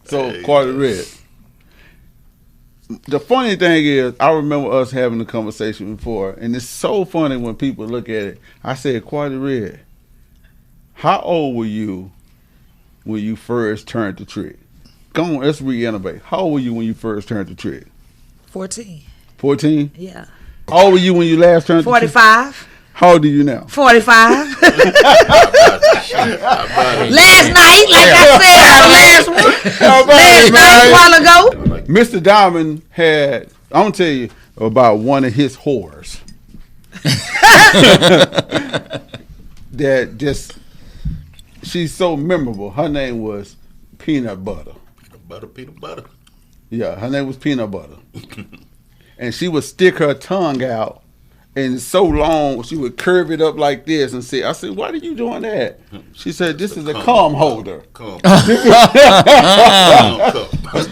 So Quality Red. The funny thing is, I remember us having a conversation before, and it's so funny when people look at it. I said, Quality Red, how old were you when you first turned the trick? Come on, let's re-innovate. How old were you when you first turned the trick? 14. 14? Yeah. How old were you when you last turned the trick? 45. How old are you now? 45. Last night, like I said, last night, a while ago. Mr. Diamond had, I'm going to tell you about one of his whores. That just, she's so memorable. Her name was Peanut Butter. Peanut butter. Yeah, her name was Peanut Butter. And she would stick her tongue out, and so long, she would curve it up like this and say, I said, why are you doing that? She said, this is a comb holder.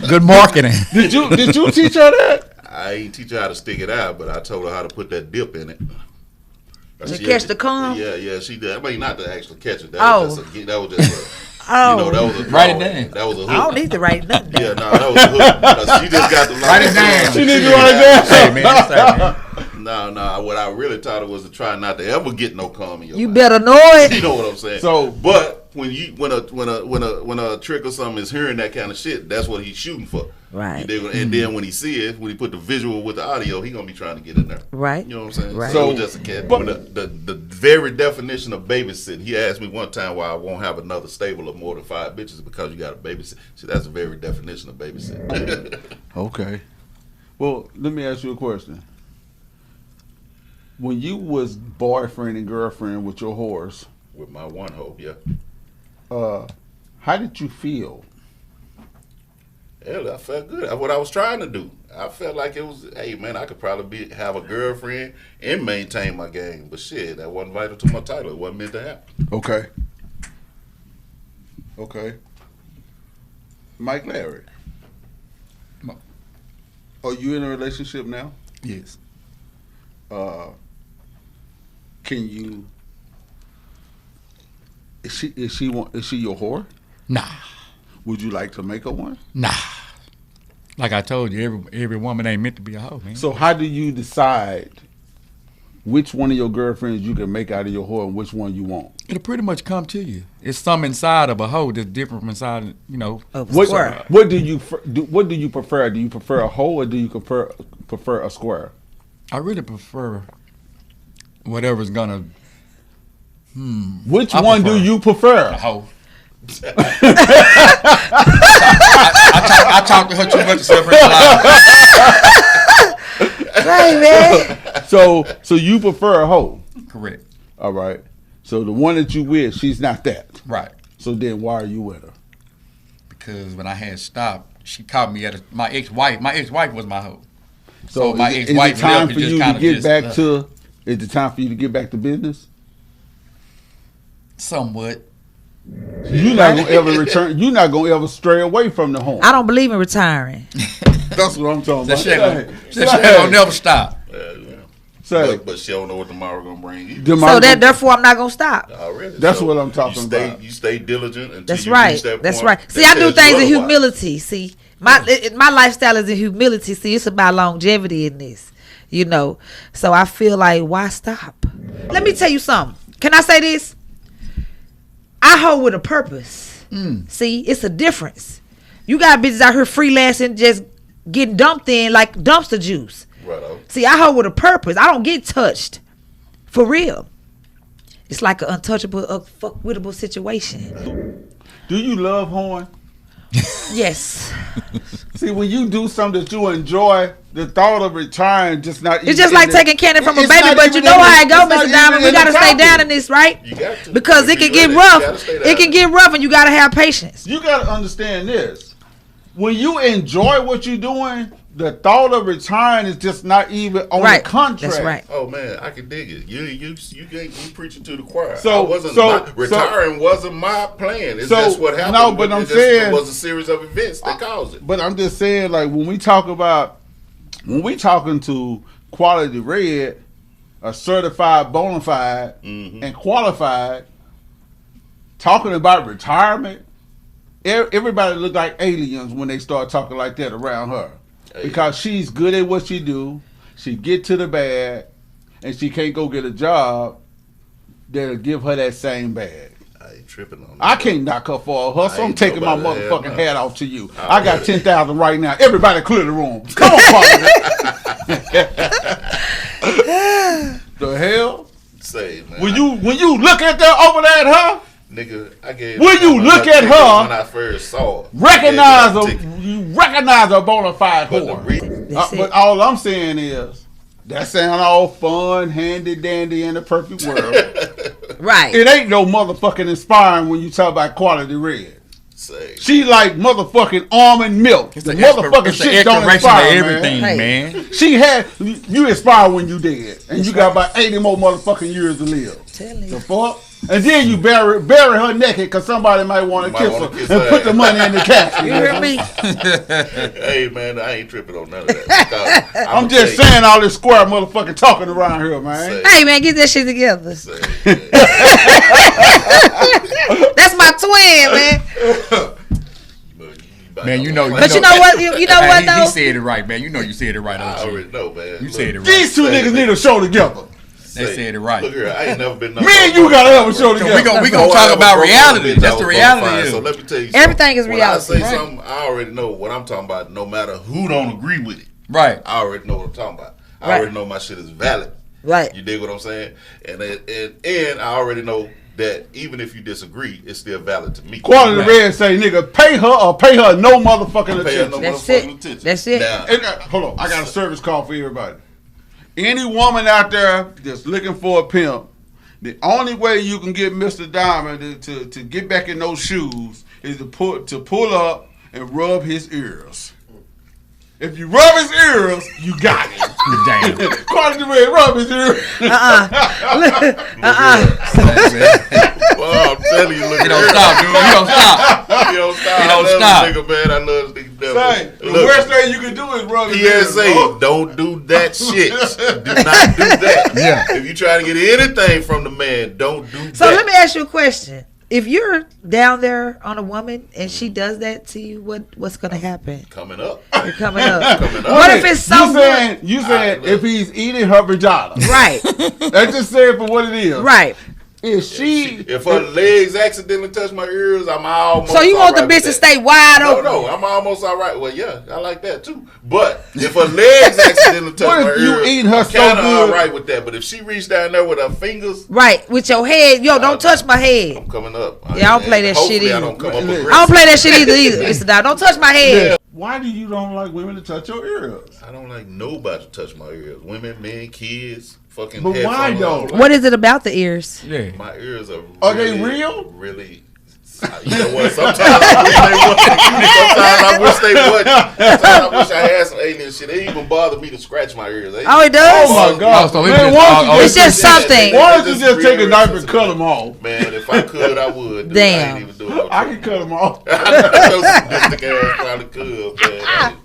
Good marketing. Did you teach her that? I ain't teach her how to stick it out, but I told her how to put that dip in it. To catch the comb? Yeah, she did. I mean, not to actually catch it. That was just a that was a write it down. That was a hook. I don't need to write nothing down. Yeah, no, that was a hook. She just got the Write it down. She need to write it down. No. What I really taught her was to try not to ever get no cum in your You mouth. better know it. You know what I'm saying? So, but when a trick or something is hearing that kind of shit, that's what he's shooting for. Right. And then when he see it, when he put the visual with the audio, he gonna be trying to get in there. Right. You know what I'm saying? Right. So it was just a cat. But the very definition of babysitting, he asked me one time why I won't have another stable of more than 5 bitches because you got to babysit. See, that's the very definition of babysitting. Okay. Well, let me ask you a question. When you was boyfriend and girlfriend with your whores, With my one hope, yeah. how did you feel? Hell, I felt good. That's what I was trying to do. I felt like it was, hey man, I could probably have a girlfriend and maintain my game. But shit, that wasn't vital to my title. It wasn't meant to happen. Okay. Mike Larry. Are you in a relationship now? Yes. Can you? Is she your whore? Nah. Would you like to make her one? Nah. Like I told you, every woman ain't meant to be a hoe, man. So how do you decide which one of your girlfriends you can make out of your whore and which one you won't? It'll pretty much come to you. It's some inside of a hoe that's different from inside, What do you prefer? Do you prefer a hoe or do you prefer a square? I really prefer whatever's gonna. Which one do you prefer? A hoe. I talk to her too much to Right, man. So you prefer a hoe? Correct. All right. So the one that you with, she's not that. Right. So then why are you with her? Because when I had stopped, she caught me at my ex-wife. My ex-wife was my hoe. So my is ex-wife it time left for and you just to kinda get just, back to? Is it time for you to get back to business? Somewhat. You're not gonna ever return. You're not gonna ever stray away from the home. I don't believe in retiring. That's what I'm talking That about. shit gonna never stop. But she don't know what tomorrow gonna bring you. So therefore, I'm not gonna stop. Already. That's what I'm talking about. You stay diligent until That's you right. reach that That's point. right. See, that I do tells you things in otherwise. humility. See, my lifestyle is in humility. See, it's about longevity in this. So I feel like, why stop? Let me tell you something. Can I say this? I hold with a purpose. See, it's a difference. You got bitches out here freelancing, just getting dumped in like dumpster juice. Right on. See, I hold with a purpose. I don't get touched. For real. It's like an untouchable, fuck-wittable situation. Do you love horn? Yes. See, when you do something that you enjoy, the thought of retiring just not. It's just like taking candy from a baby, but you know how it go, Mr. Diamond. We gotta stay down in this, right? You got to. Because it can get rough. It can get rough, and you gotta have patience. You gotta understand this. When you enjoy what you're doing, the thought of retiring is just not even on the contract. That's right. Oh man, I can dig it. You preaching to the choir. Retiring wasn't my plan. It's just what happened. No, but I'm saying it was a series of events that caused it. But I'm just saying, like when we talking to Quality Red, a certified, bona fide, and qualified, talking about retirement, everybody look like aliens when they start talking like that around her. Because she's good at what she do. She get to the bag, and she can't go get a job that'll give her that same bag. I ain't tripping on that. I can't knock her for a hustle. I'm taking my nobody motherfucking hat off to you. Oh, I got really? 10,000 right now. Everybody clear the room. Come on, partner. The hell? Say, man. When you look at that over there at her, nigga, I gave. When you look at her, when I first saw her, recognize her. you recognize a bona fide But the whore. But all I'm saying is that sound all fun, handy dandy in the perfect world. Right. It ain't no motherfucking inspiring when you talk about Quality Red. Say. She like motherfucking almond milk. It's The the motherfucking it's the shit don't inspiration inspire, of everything, man. man. She had you inspired when you dead, and you got about 80 more motherfucking years to live. Tell you. The fuck? And then you bury her naked because somebody might want to kiss her and put the money in the casket. You hear me? Hey man, I ain't tripping on none of that. I'm just saying all this square motherfucking talking around here, man. Hey man, get that shit together. Say, That's my twin, man. man, You know But you know what? You know what He though? said it right, man. You know you said it right. I OG. already know, man. You said it right. These two niggas need a show together. They said it right. Look here, I ain't never been. Me and you gotta have a show So together. we gonna talk about reality. That's the reality. So let me tell you, Everything is when reality, I say right? something, I already know what I'm talking about. No matter who don't agree with it, Right. I already know what I'm talking about. I Right. already know my shit is valid. Right. You dig what I'm saying? And I already know that even if you disagree, it's still valid to me. Quality Right. Red say, nigga, pay her or pay her no motherfucking Pay her no attention. That's motherfucking it. attention. That's it. Now, And, hold on, I got a service call for everybody. Any woman out there that's looking for a pimp, the only way you can get Mr. Diamond to get back in those shoes is to pull up and rub his ears. If you rub his ears, you got him. Damn. Quality Red, rub his ears. well, I'm telling you, look You don't stop, dude. You don't stop. You don't stop. You don't I love stop. this nigga, man. I love this nigga. Say, the Look, worst thing you can do is rub his ears. PSA, bro. don't do that shit. Do not do that. Yeah. If you try to get anything from the man, don't do that. So let me ask you a question. If you're down there on a woman and she does that to you, what's gonna happen? Coming up. You're coming up. Coming up. What if it's so good? You saying if he's eating her vagina. Right. That's just saying for what it is. Right. If she If her legs accidentally touch my ears, I'm almost. So you want the alright bitch with to that. stay wide No, open? no, I'm almost all right. Well, yeah, I like that too. But if her legs accidentally touch What my if you ears, eating her I'm so kind of good? all right with that. But if she reached down there with her fingers, Right. With your head. Yo, don't touch my head. I'm coming up. Yeah, I don't play that shit Hopefully I either. don't come up I aggressive. don't play that shit either, Mr. Dog. Don't touch my head. why do you don't like women to touch your ears? I don't like nobody to touch my ears. Women, men, kids, fucking. But why headphones. though? What is it about the ears? Yeah. My ears are. Are they really, real? Really. You know what? Sometimes I wish they would. Sometimes I wish I had some alien shit. They even bother me to scratch my ears. Oh, it does? Oh my god! Oh, so Man, it's why just- don't oh, you It's just something. Why don't you just take a really knife and sensitive. cut them off? Man, if I could, I would. Dude. Damn. I ain't even doing no I can cut them off. I know some sadistic ass probably could, man.